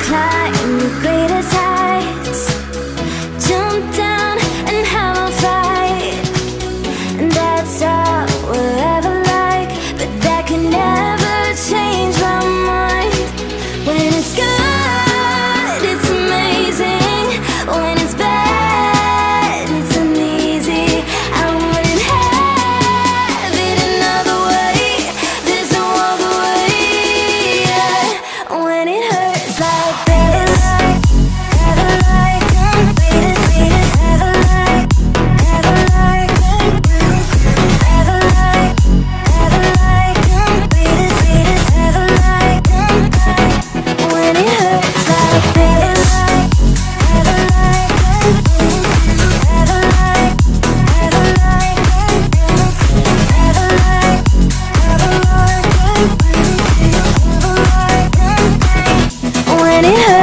climb the greatest heights, jump down and have a fight. And that's all we'll ever like, but that can never change my mind. When it's good, it's amazing. When it's bad, it's uneasy. I wouldn't have it another way. There's no other way. Yeah. When it hurts like this, ever like, ever like, ever like, ever like, ever like, ever like, when it hurts like this, ever like, ever like, ever like, ever like, ever like, when it hurts.